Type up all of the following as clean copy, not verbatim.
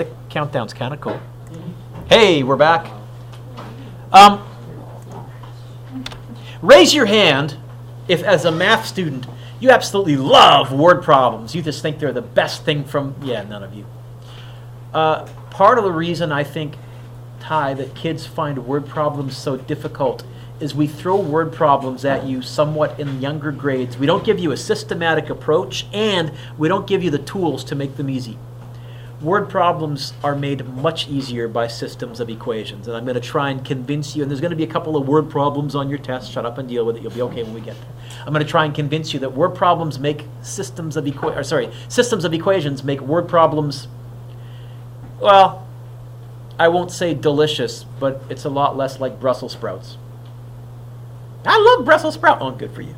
The countdown's kind of cool. Hey, we're back. Raise your hand if, as a math student, you absolutely love word problems. You just think they're the best thing from... Yeah, none of you. Part of the reason I think, Ty, that kids find word problems so difficult is we throw word problems at you somewhat in younger grades. We don't give you a systematic approach, and we don't give you the tools to make them easy. Word problems are made much easier by systems of equations, and I'm going to try and convince you, and there's going to be a couple of word problems on your test. Shut up and deal with it. You'll be okay when we get there. I'm going to try and convince you that word problems make systems of equations make word problems, well, I won't say delicious, but it's a lot less like Brussels sprouts. I love Brussels sprouts. Oh, good for you.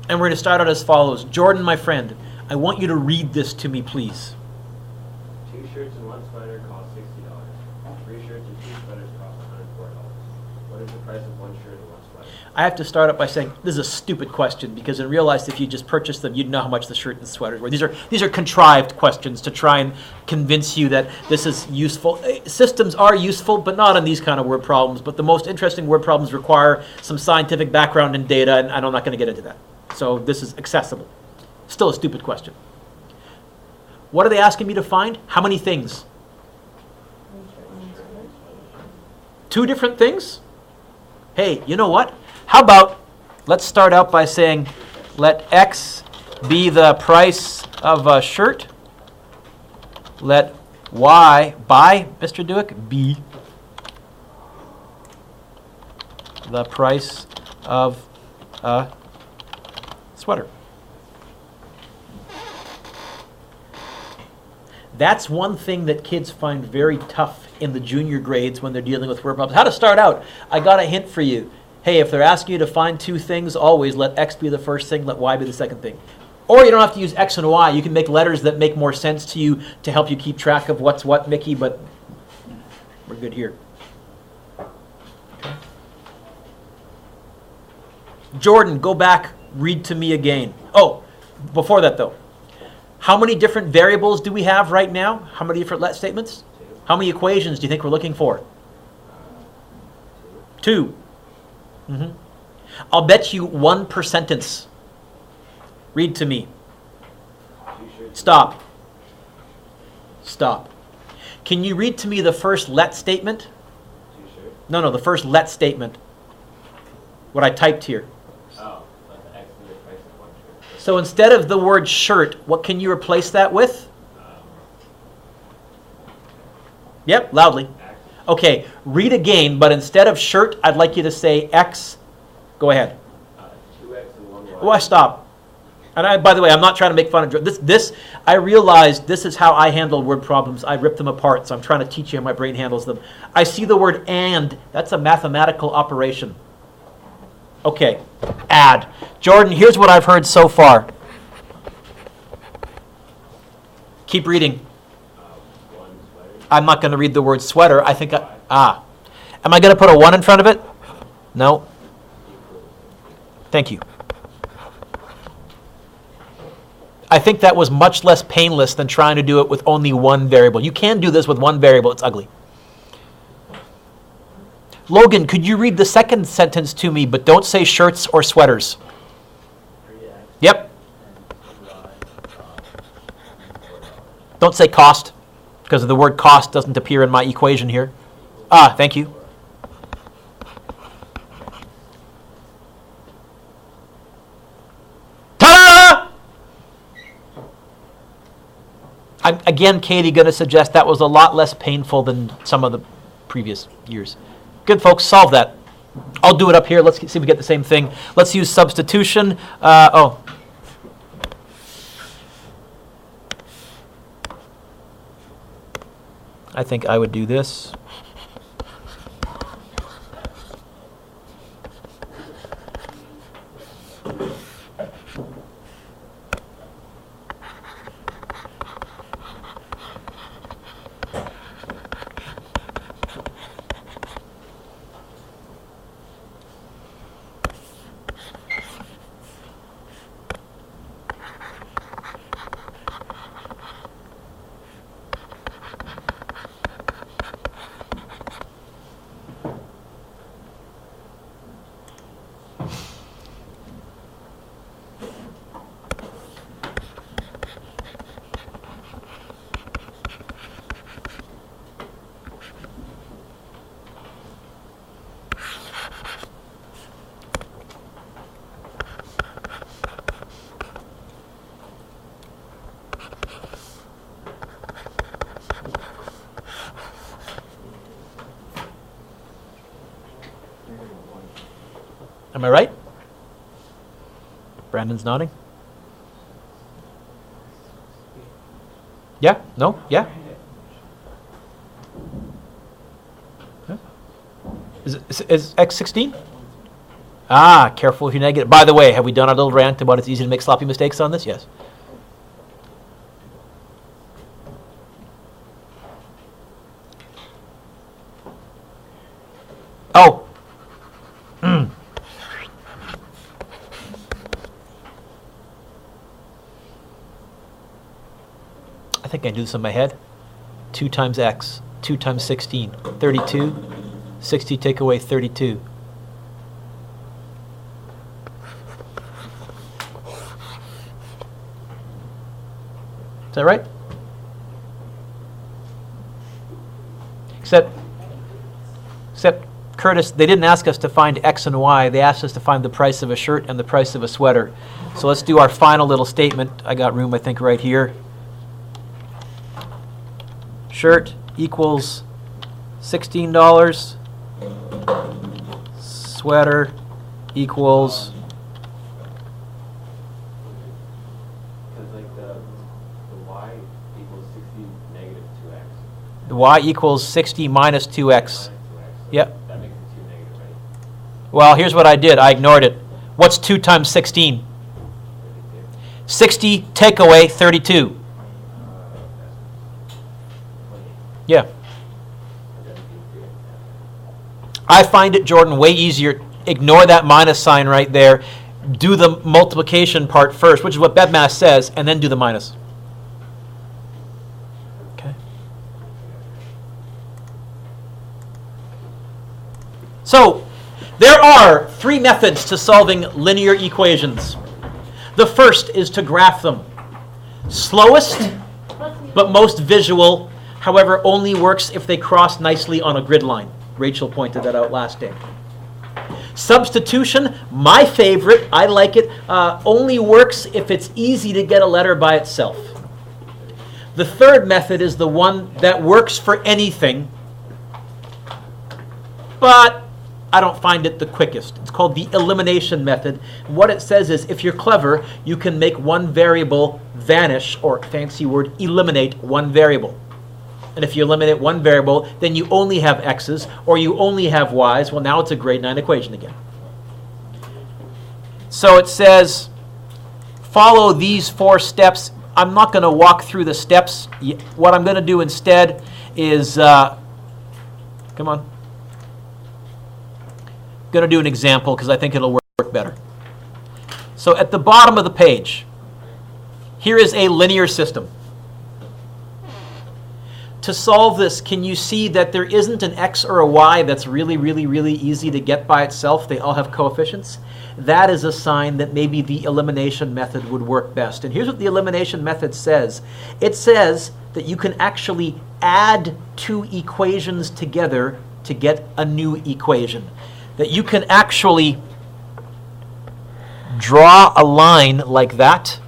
And we're going to start out as follows. Jordan, my friend, I want you to read this to me, please. 2 shirts and 1 sweater cost $60. 3 shirts and 2 sweaters cost $104. What is the price of 1 shirt and 1 sweater? I have to start up by saying this is a stupid question, because in real life, if you just purchased them, you'd know how much the shirt and the sweaters were. These are contrived questions to try and convince you that this is useful. Systems are useful, but not on these kind of word problems. But the most interesting word problems require some scientific background and data, and I'm not going to get into that. So this is accessible. Still a stupid question. What are they asking me to find? How many things? 2 different things? Hey, you know what? How about, let's start out by saying, let X be the price of a shirt. Let Y, by Mr. Dueck, be the price of a sweater. That's one thing that kids find very tough in the junior grades when they're dealing with word problems. How to start out? I got a hint for you. Hey, if they're asking you to find 2 things, always let X be the first thing, let Y be the second thing. Or you don't have to use X and Y. You can make letters that make more sense to you to help you keep track of what's what, Mickey, but we're good here. Okay. Jordan, go back, read to me again. Oh, before that though. How many different variables do we have right now? How many different let statements? 2. How many equations do you think we're looking for? 2. I'll bet you 1 per sentence. Read to me. Stop. Stop. Can you read to me the first let statement? No, the first let statement. What I typed here. So instead of the word shirt, what can you replace that with? Yep, loudly. Okay, read again, but instead of shirt, I'd like you to say X. Go ahead. 2X and 1Y. Oh, stop. And by the way, I'm not trying to make fun of this. I realized this is how I handle word problems. I rip them apart, so I'm trying to teach you how my brain handles them. I see the word and. That's a mathematical operation. Okay, add. Jordan, here's what I've heard so far. Keep reading. 1 sweater. I'm not going to read the word sweater. I think Am I going to put a 1 in front of it? No. Thank you. I think that was much less painless than trying to do it with only 1 variable. You can do this with 1 variable. It's ugly. Logan, could you read the second sentence to me, but don't say shirts or sweaters? Yep. Don't say cost, because the word cost doesn't appear in my equation here. Thank you. Ta-da! I'm, again, Katie, going to suggest that was a lot less painful than some of the previous years. Good, folks, solve that. I'll do it up here. Let's see if we get the same thing. Let's use substitution. I think I would do this. Am I right? Brandon's nodding. Yeah? No? Yeah? Huh? Is X 16? Ah, careful if you're negative. By the way, have we done our little rant about it's easy to make sloppy mistakes on this? Yes. Oh. I think I do this in my head. 2 times x, 2 times 16, 32. 60 take away 32. Is that right? Except, Curtis, they didn't ask us to find X and Y. They asked us to find the price of a shirt and the price of a sweater. So let's do our final little statement. I got room, I think, right here. Shirt equals $16. Sweater equals... Because like the y equals 60 negative 2x. The y equals 60 minus 2x. Minus 2x. Yep. That makes it 2 negative, right? Well, here's what I did. I ignored it. What's 2 times 16? 60 take away 32. Yeah. I find it, Jordan, way easier. Ignore that minus sign right there. Do the multiplication part first, which is what BEDMAS says, and then do the minus. Okay. So, there are 3 methods to solving linear equations. The first is to graph them. Slowest, but most visual, however, only works if they cross nicely on a grid line. Rachel pointed that out last day. Substitution, my favorite, I like it, only works if it's easy to get a letter by itself. The third method is the one that works for anything, but I don't find it the quickest. It's called the elimination method. What it says is if you're clever, you can make one variable vanish, or fancy word, eliminate one variable. And if you eliminate one variable, then you only have x's, or you only have y's. Well, now it's a grade 9 equation again. So it says, follow these 4 steps. I'm not going to walk through the steps. What I'm going to do instead is, come on. I'm going to do an example because I think it'll work better. So at the bottom of the page, here is a linear system. To solve this, can you see that there isn't an x or a y that's really, really, really easy to get by itself? They all have coefficients. That is a sign that maybe the elimination method would work best. And here's what the elimination method says. It says that you can actually add 2 equations together to get a new equation. That you can actually draw a line like that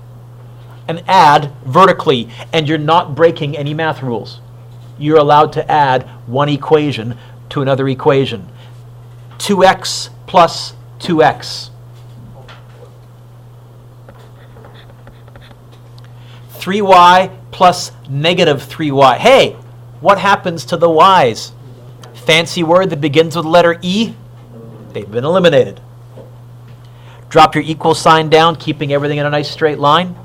and add vertically, and you're not breaking any math rules. You're allowed to add one equation to another equation. 2x plus 2x. 3y plus negative 3y. Hey, what happens to the y's? Fancy word that begins with the letter E? They've been eliminated. Drop your equal sign down, keeping everything in a nice straight line.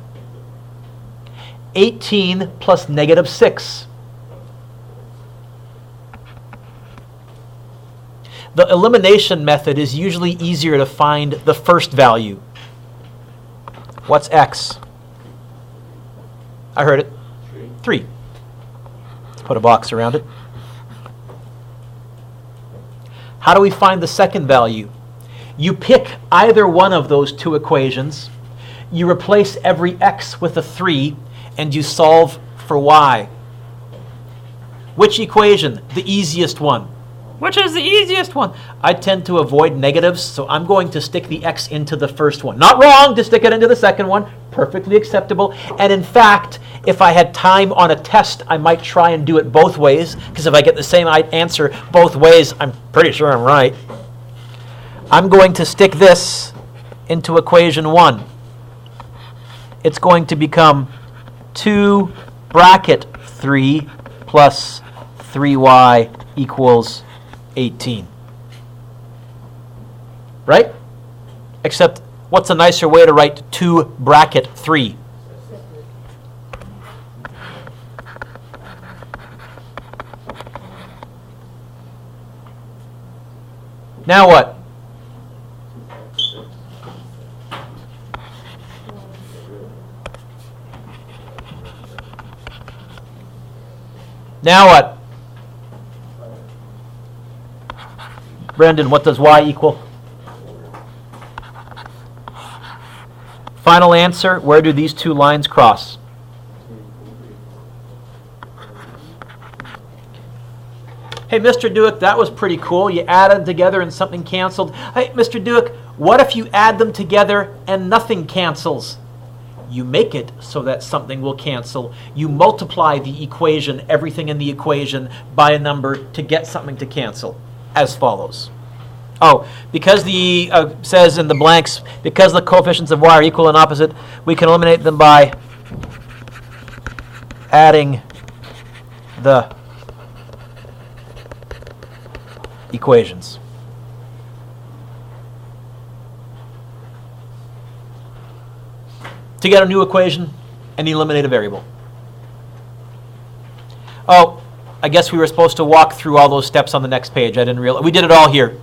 18 plus negative 6. The elimination method is usually easier to find the first value. What's x? I heard it. 3. Let's put a box around it. How do we find the second value? You pick either one of those 2 equations, you replace every x with a 3, and you solve for y. Which equation? The easiest one. Which is the easiest one? I tend to avoid negatives, so I'm going to stick the x into the first one. Not wrong to stick it into the second one. Perfectly acceptable. And in fact, if I had time on a test, I might try and do it both ways, because if I get the same answer both ways, I'm pretty sure I'm right. I'm going to stick this into equation 1. It's going to become 2 bracket 3 plus 3y equals 18. Right? Except, what's a nicer way to write 2 bracket 3? Now what? Now what? Brendan, what does y equal? Final answer, where do these two lines cross? Hey, Mr. Dueck, that was pretty cool. You added them together and something canceled. Hey, Mr. Dueck, what if you add them together and nothing cancels? You make it so that something will cancel. You multiply the equation, everything in the equation, by a number to get something to cancel, as follows. Oh, because the, says in the blanks, because the coefficients of y are equal and opposite, we can eliminate them by adding the equations. To get a new equation and eliminate a variable. Oh, I guess we were supposed to walk through all those steps on the next page. I didn't realize. We did it all here.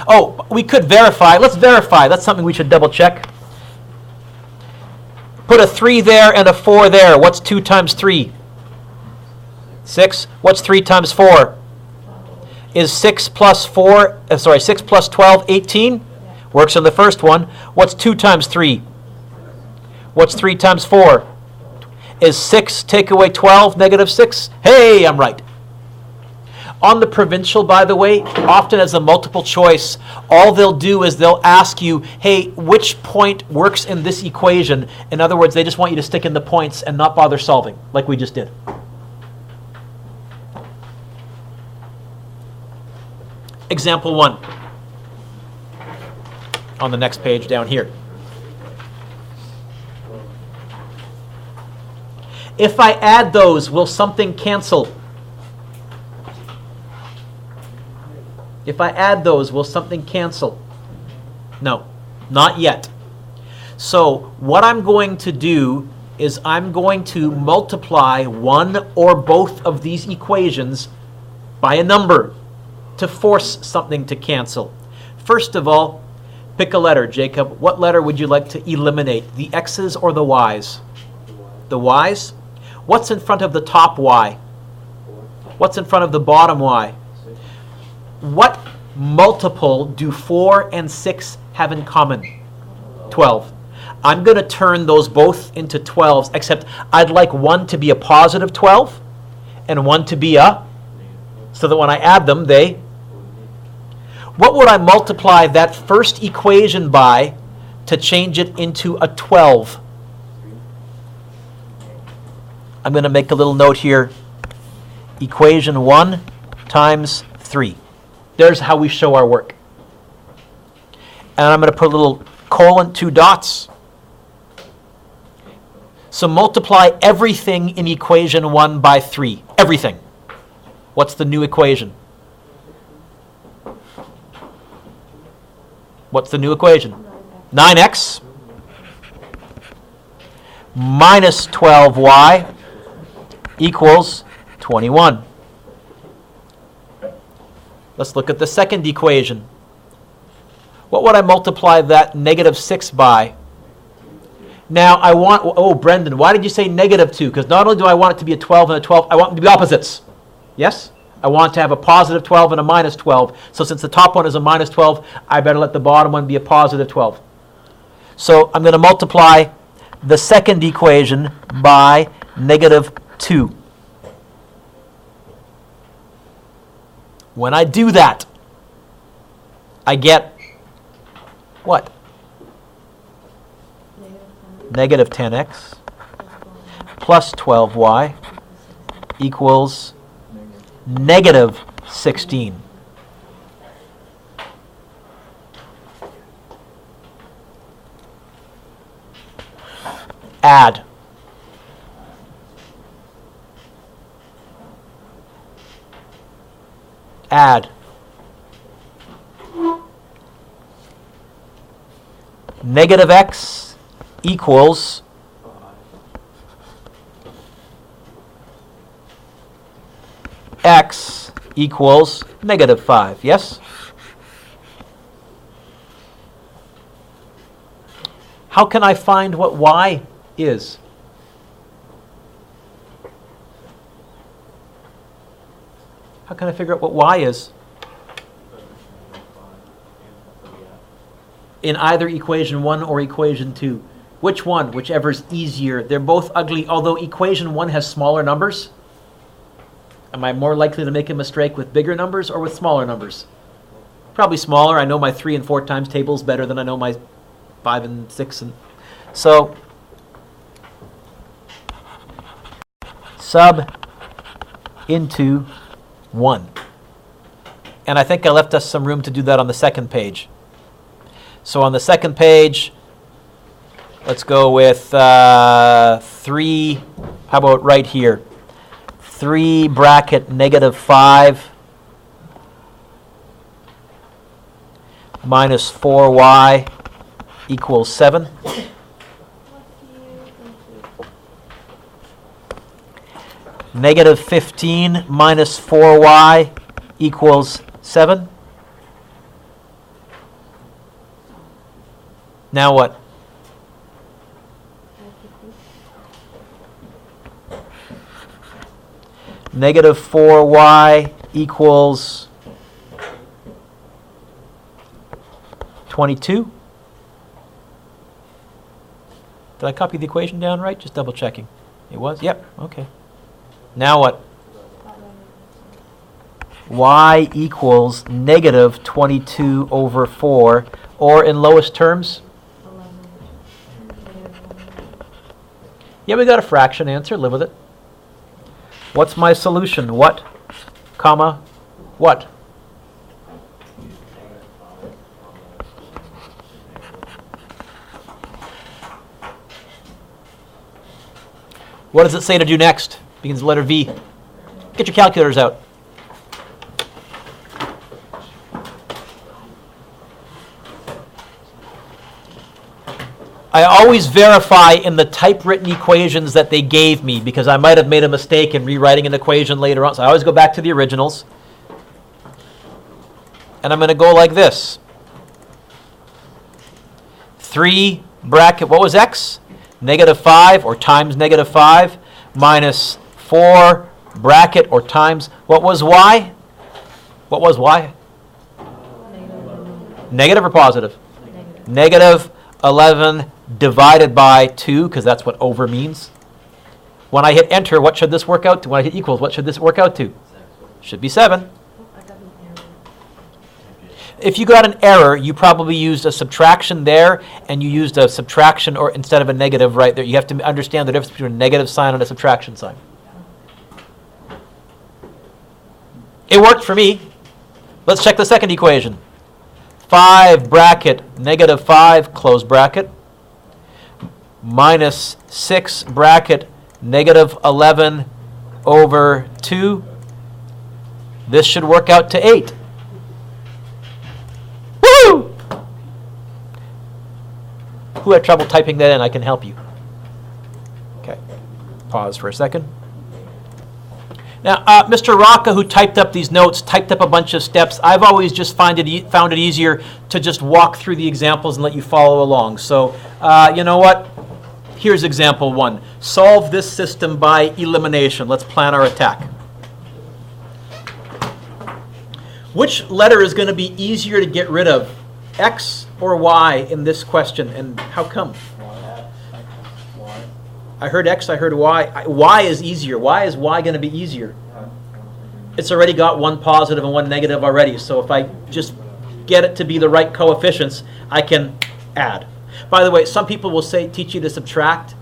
Oh, we could verify. Let's verify. That's something we should double check. Put a 3 there and a 4 there. What's 2 times 3? 6. What's 3 times 4? Is 6 plus 12, 18? Works on the first one. What's 2 times 3? What's 3 times 4? Is 6 take away 12, negative 6? Hey, I'm right. On the provincial, by the way, often as a multiple choice, all they'll do is they'll ask you, hey, which point works in this equation? In other words, they just want you to stick in the points and not bother solving, like we just did. Example 1 on the next page down here. If I add those, will something cancel? If I add those, will something cancel? No, not yet. So what I'm going to do is I'm going to multiply one or both of these equations by a number to force something to cancel. First of all, pick a letter, Jacob. What letter would you like to eliminate, the x's or the y's? The y's? What's in front of the top y? What's in front of the bottom y? What multiple do 4 and 6 have in common? 12. I'm going to turn those both into 12s, except I'd like one to be a positive 12 and one to be a, so that when I add them, they... What would I multiply that first equation by to change it into a 12? I'm going to make a little note here. Equation 1 times 3. There's how we show our work. And I'm going to put a little colon, 2 dots. So multiply everything in equation 1 by 3. Everything. What's the new equation? What's the new equation? 9x minus 12y equals 21. Let's look at the second equation. What would I multiply that negative 6 by? Now I want, oh Brendan, why did you say negative 2? Because not only do I want it to be a 12 and a 12, I want them to be opposites. Yes? I want to have a positive 12 and a minus 12. So since the top one is a minus 12, I better let the bottom one be a positive 12. So I'm going to multiply the second equation by negative 2. When I do that, I get what? Negative 10x plus 12y equals negative 16. add. Negative x equals x equals negative 5, yes? How can I find what y is? How can I figure out what y is? In either equation 1 or equation 2. Which one? Whichever's easier. They're both ugly, although equation 1 has smaller numbers. Am I more likely to make a mistake with bigger numbers or with smaller numbers? Probably smaller. I know my 3 and 4 times tables better than I know my 5 and 6. And so, sub into 1. And I think I left us some room to do that on the second page. So on the second page, let's go with 3, how about right here? 3 bracket negative 5 minus 4y equals 7. Negative 15 minus 4y equals 7. Now what? Negative 4y equals 22. Did I copy the equation down right? Just double checking. It was? Yep. Okay. Now what? Y equals negative 22 over 4, or in lowest terms? Yeah, we got a fraction answer. Live with it. What's my solution? What, comma, what? What does it say to do next? Begins with letter V. Get your calculators out. I always verify in the typewritten equations that they gave me because I might have made a mistake in rewriting an equation later on. So I always go back to the originals. And I'm going to go like this. 3 bracket, what was x? Negative 5 or times negative 5 minus 4 bracket or times, what was y? What was y? Negative or positive? Negative 11 divided by 2, because that's what over means. When I hit enter, what should this work out to? When I hit equals, what should this work out to? Should be 7. If you got an error, you probably used a subtraction there, and you used a subtraction or instead of a negative right there. You have to understand the difference between a negative sign and a subtraction sign. It worked for me. Let's check the second equation. 5 bracket negative 5 close bracket minus 6 bracket negative 11 over 2. This should work out to 8. Woo! Who had trouble typing that in? I can help you. Okay. Pause for a second. Now, Mr. Rocca, who typed up these notes, typed up a bunch of steps. I've always just found it easier to just walk through the examples and let you follow along. So, you know what? Here's example 1. Solve this system by elimination. Let's plan our attack. Which letter is going to be easier to get rid of, X or Y in this question, and how come? I heard X, I heard Y. Y is easier. Why is Y going to be easier? It's already got one positive and one negative already, so if I just get it to be the right coefficients, I can add. By the way, some people will teach you to subtract.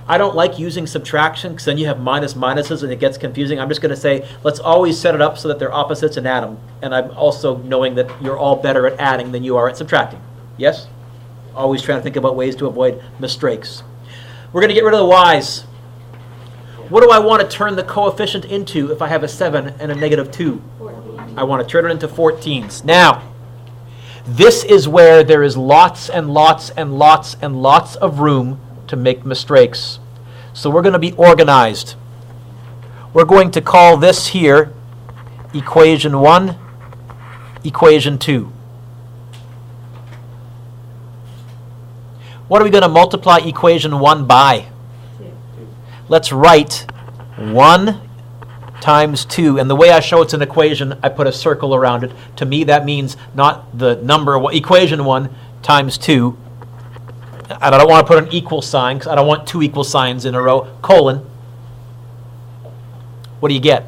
I don't like using subtraction because then you have minuses and it gets confusing. I'm just going to say, let's always set it up so that they're opposites and add them. And I'm also knowing that you're all better at adding than you are at subtracting. Yes? Always trying to think about ways to avoid mistakes. We're going to get rid of the y's. What do I want to turn the coefficient into if I have a 7 and a negative 2? I want to turn it into 14s. Now, this is where there is lots and lots and lots and lots of room to make mistakes. So we're going to be organized. We're going to call this here equation 1, equation 2. What are we going to multiply equation 1 by? Let's write 1 times 2. And the way I show it's an equation, I put a circle around it. To me, that means not the number, equation 1 times 2. And I don't want to put an equal sign because I don't want 2 equal signs in a row. Colon. What do you get?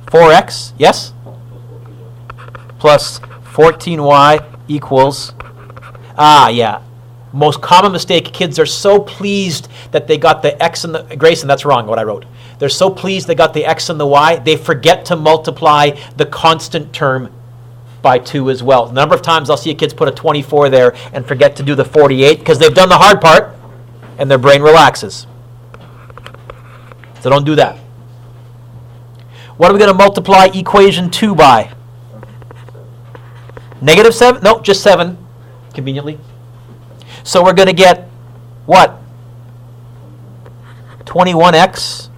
4x, yes? Plus 14y equals, yeah. Most common mistake, kids are so pleased that they got the x and the, Grayson, that's wrong what I wrote. They're so pleased they got the x and the y, they forget to multiply the constant term by 2 as well. The number of times I'll see kids put a 24 there and forget to do the 48 because they've done the hard part and their brain relaxes. So don't do that. What are we going to multiply equation 2 by? Negative 7? No, just 7, conveniently. So we're going to get what? 21x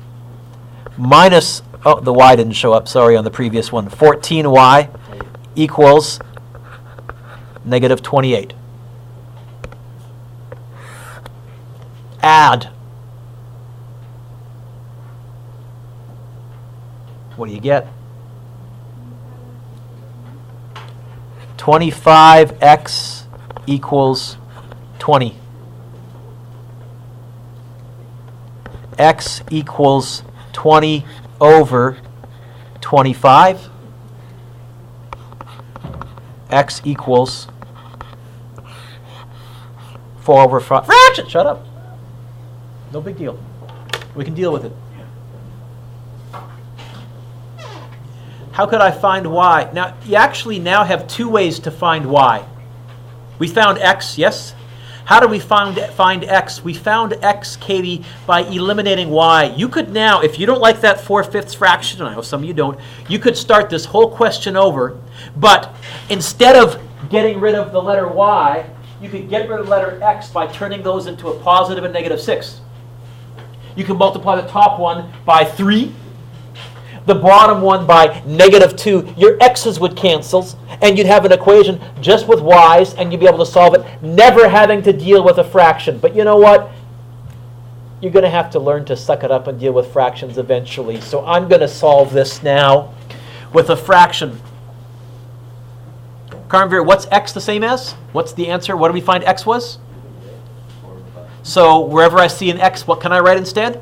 minus, oh, the y didn't show up, sorry, on the previous one. 14y equals negative 28. Add. What do you get? 25x equals 20. X equals 20 over 25. X equals 4 over 5. Fraction! Shut up. No big deal. We can deal with it. How could I find y? Now, you actually now have 2 ways to find y. We found x, yes? How do we find x? We found x, Katie, by eliminating y. You could now, if you don't like that 4/5 fraction, and I know some of you don't, you could start this whole question over, but instead of getting rid of the letter y, you could get rid of the letter x by turning those into a positive and negative 6. You can multiply the top one by 3, the bottom one by negative 2. Your x's would cancel, and you'd have an equation just with y's, and you'd be able to solve it, never having to deal with a fraction. But you know what? You're going to have to learn to suck it up and deal with fractions eventually. So I'm going to solve this now with a fraction. Karmveer, what's x the same as? What's the answer? What do we find x was? So wherever I see an x, what can I write instead?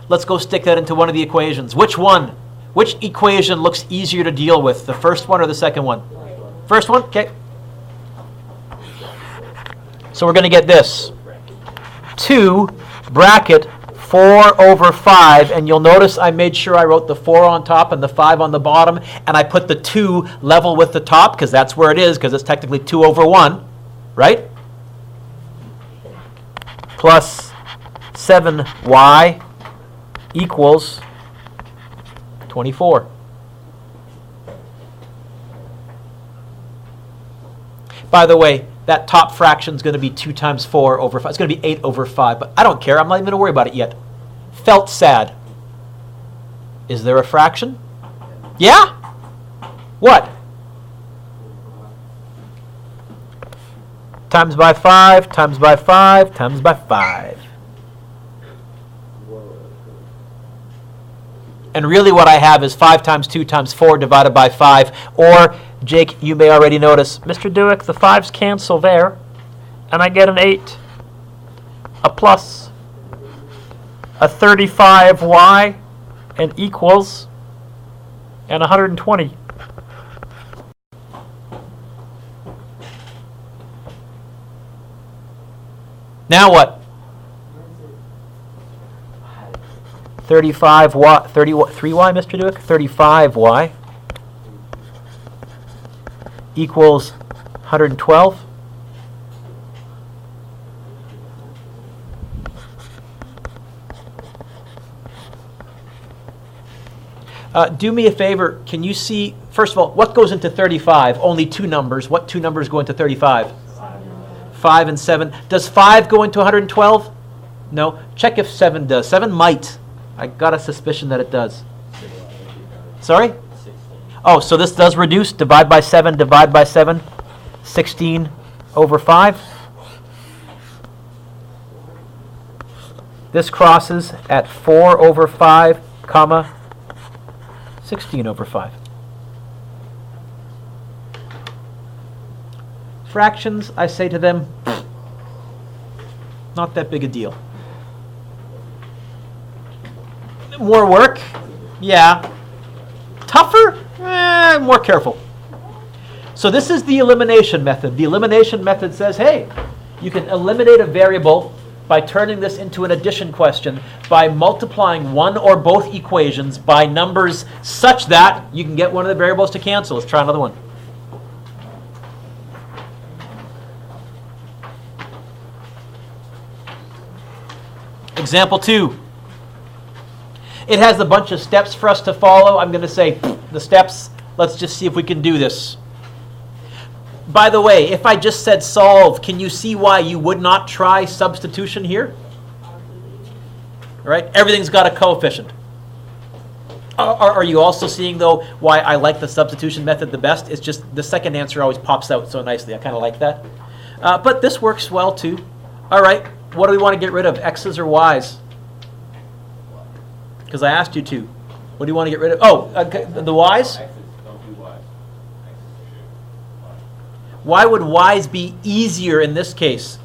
Let's go stick that into one of the equations. Which one? Which equation looks easier to deal with? The first one or the second one? First one? Okay. So we're going to get this. 2 bracket 4 over 5. And you'll notice I made sure I wrote the 4 on top and the 5 on the bottom. And I put the 2 level with the top because that's where it is, because it's technically 2 over 1. Right? Plus 7y equals 24. By the way, that top fraction is going to be 2 times 4 over 5. It's going to be 8 over 5, but I don't care. I'm not even going to worry about it yet. Felt sad. Is there a fraction? Yeah? What? Times by 5, times by 5, times by 5. And really what I have is 5 times 2 times 4 divided by 5. Or, Jake, you may already notice, Mr. Dueck, the 5's cancel there, and I get an 8, a plus, a 35y, and equals, and 120. Now what? 35y, 3y, Mr. Dueck? 35y equals 112. Do me a favor, can you see, first of all, what goes into 35? Only two numbers. What two numbers go into 35? 5 and 7. Does 5 go into 112? No. Check if 7 does. 7 might. I got a suspicion that it does. Sorry? Oh, so this does reduce. Divide by 7, divide by 7. 16 over 5. This crosses at 4 over 5, comma, 16 over 5. Fractions, I say to them, not that big a deal. More work? Yeah. Tougher? More careful. So this is the elimination method. The elimination method says, hey, you can eliminate a variable by turning this into an addition question by multiplying one or both equations by numbers such that you can get one of the variables to cancel. Let's try another one. Example 2. It has a bunch of steps for us to follow. I'm going to say the steps. Let's just see if we can do this. By the way, if I just said solve, can you see why you would not try substitution here? Right? Everything's got a coefficient. Are you also seeing, though, why I like the substitution method the best? It's just the second answer always pops out so nicely. I kind of like that. But this works well, too. All right. What do we want to get rid of, x's or y's? Because I asked you to. What do you want to get rid of? Oh, okay, the y's? Why would y's be easier in this case?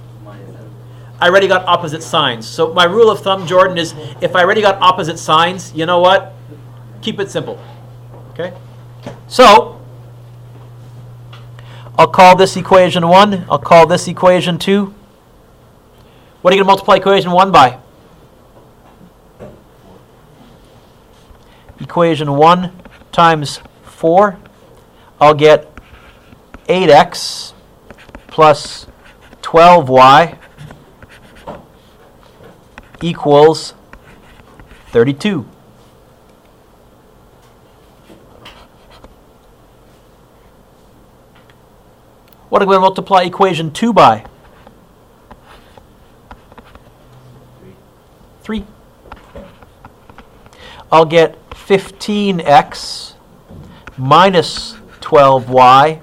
I already got opposite signs. So my rule of thumb, Jordan, is if I already got opposite signs, you know what? Keep it simple. Okay? So, I'll call this equation 1. I'll call this equation 2. What are you going to multiply equation 1 by? Equation 1 times 4. I'll get 8x plus 12y equals 32. What are we going to multiply equation 2 by? 3. I'll get 15x minus 12y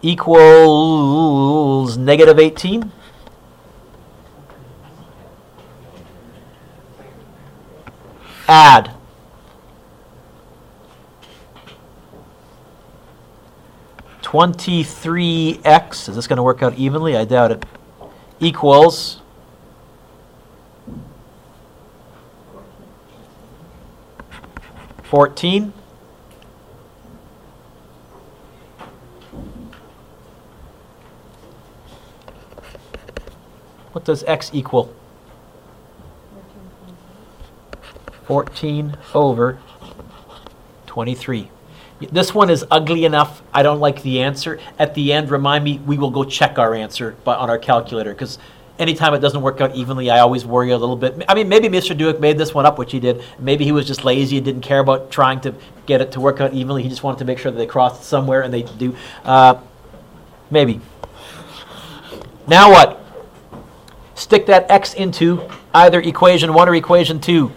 equals negative 18. Add. $23x, is this going to work out evenly? I doubt it. Equals 14. What does x equal? 14 over 23. This one is ugly enough. I don't like the answer. At the end, remind me, we will go check our answer on our calculator, because anytime it doesn't work out evenly, I always worry a little bit. I mean, maybe Mr. Dueck made this one up, which he did. Maybe he was just lazy and didn't care about trying to get it to work out evenly. He just wanted to make sure that they crossed somewhere, and they do. Maybe. Now what? Stick that x into either equation 1 or equation 2.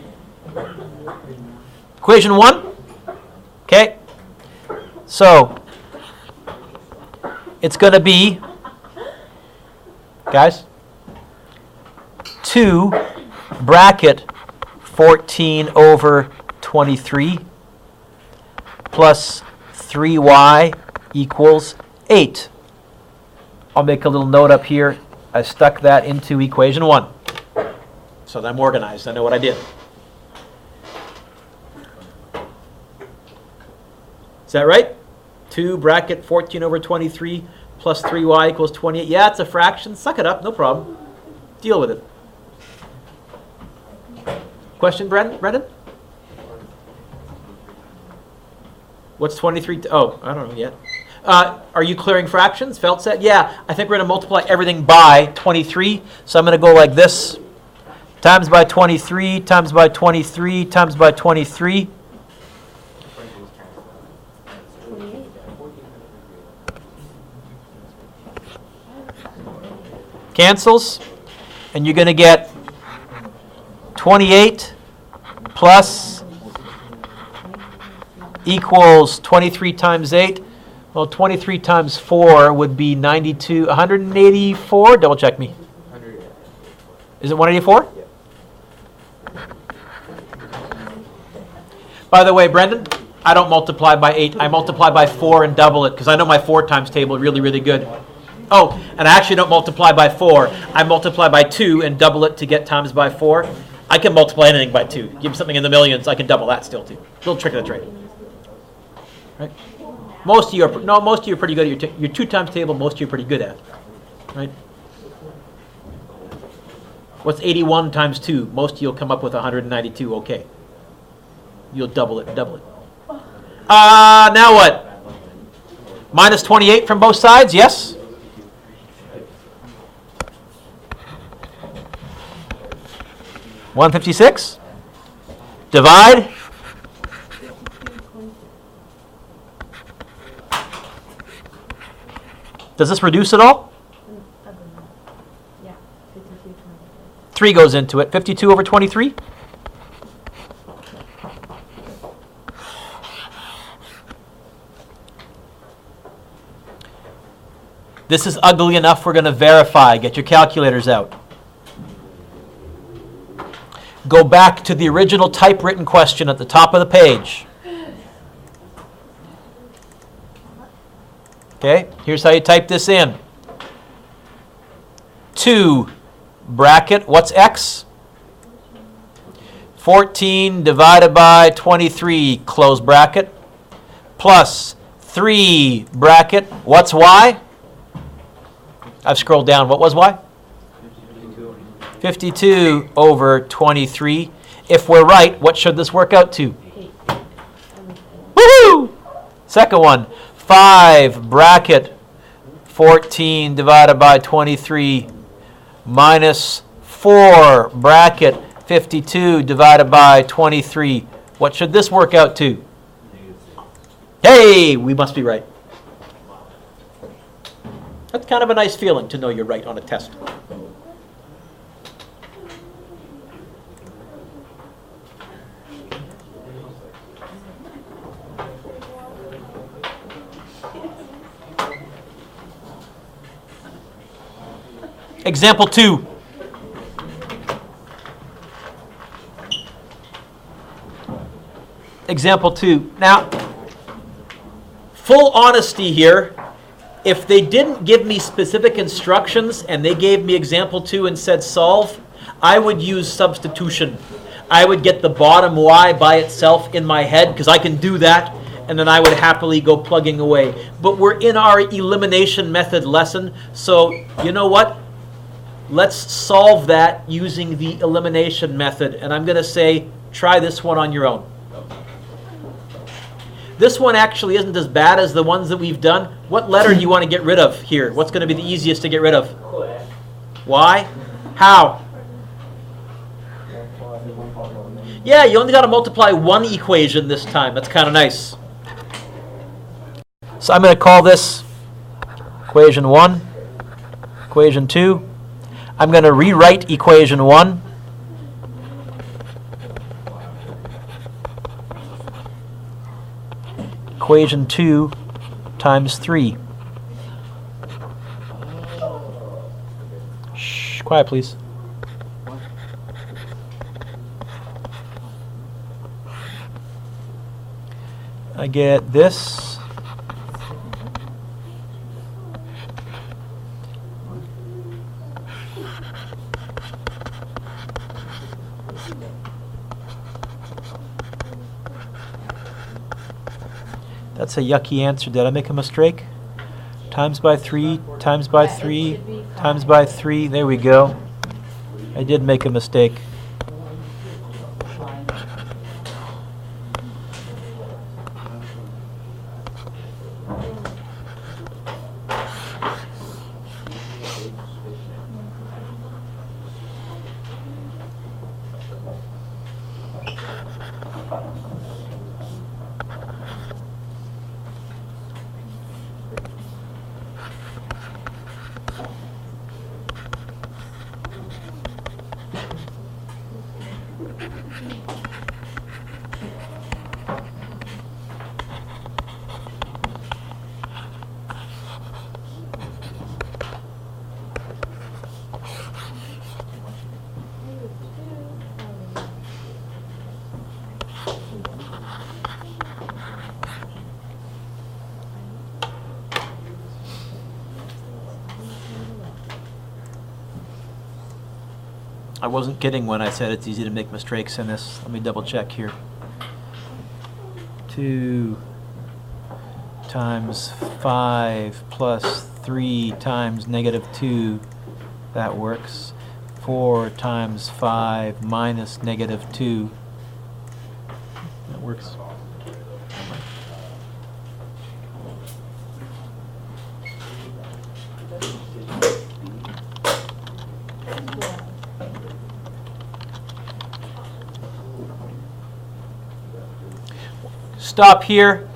Equation 1? Okay. So, it's going to be, guys, 2 bracket 14 over 23 plus 3y equals 8. I'll make a little note up here. I stuck that into equation 1. So that I'm organized. I know what I did. Is that right? 2 bracket 14 over 23 plus 3y equals 28. Yeah, it's a fraction. Suck it up. No problem. Deal with it. Question, Brendan? What's 23? Oh, I don't know yet. Are you clearing fractions? Felt set? Yeah, I think we're going to multiply everything by 23. So I'm going to go like this. Times by 23, times by 23, times by 23. cancels, and you're going to get 28 plus equals 23 times 8. Well, 23 times 4 would be 92, 184. Double check me. Is it 184? By the way, Brendan, I don't multiply by 8. I multiply by 4 and double it because I know my 4 times table is really, really good. Oh, and I actually don't multiply by 4. I multiply by 2 and double it to get times by 4. I can multiply anything by 2. Give me something in the millions, I can double that still too. Little trick of the trade. Right? Most of you are pretty good at your 2 times table. Most of you are pretty good at, right? What's 81 times 2? Most of you will come up with 192. Okay. You'll double it. Now what? Minus 28 from both sides. Yes. $156. Divide. Does this reduce at all? Yeah, 52. 3 goes into it. 52 over 23? This is ugly enough we're going to verify. Get your calculators out. Go back to the original typewritten question at the top of the page. Okay, here's how you type this in. 2 bracket, what's x? 14 divided by 23, close bracket, plus 3 bracket, what's y? I've scrolled down, what was y? 52 over 23. If we're right, what should this work out to? 8. Woohoo! Second one. 5 bracket 14 divided by 23 minus 4 bracket 52 divided by 23. What should this work out to? Hey, we must be right. That's kind of a nice feeling to know you're right on a test. Example 2. Example 2. Now, full honesty here, if they didn't give me specific instructions and they gave me example 2 and said solve, I would use substitution. I would get the bottom y by itself in my head because I can do that, and then I would happily go plugging away. But we're in our elimination method lesson, so you know what? Let's solve that using the elimination method. And I'm going to say, try this one on your own. This one actually isn't as bad as the ones that we've done. What letter do you want to get rid of here? What's going to be the easiest to get rid of? Why? How? Yeah, you only got to multiply one equation this time. That's kind of nice. So I'm going to call this equation 1, equation 2. I'm going to rewrite equation 1. Equation 2 times 3. Shh, quiet please. I get this. That's a yucky answer. Did I make a mistake? Times by 3, times by 3, times by 3. There we go. I did make a mistake. I wasn't kidding when I said it's easy to make mistakes in this. Let me double check here. 2 times 5 plus 3 times -2. That works. 4 times 5 minus -2. That works. Stop here.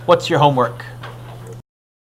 What's your homework?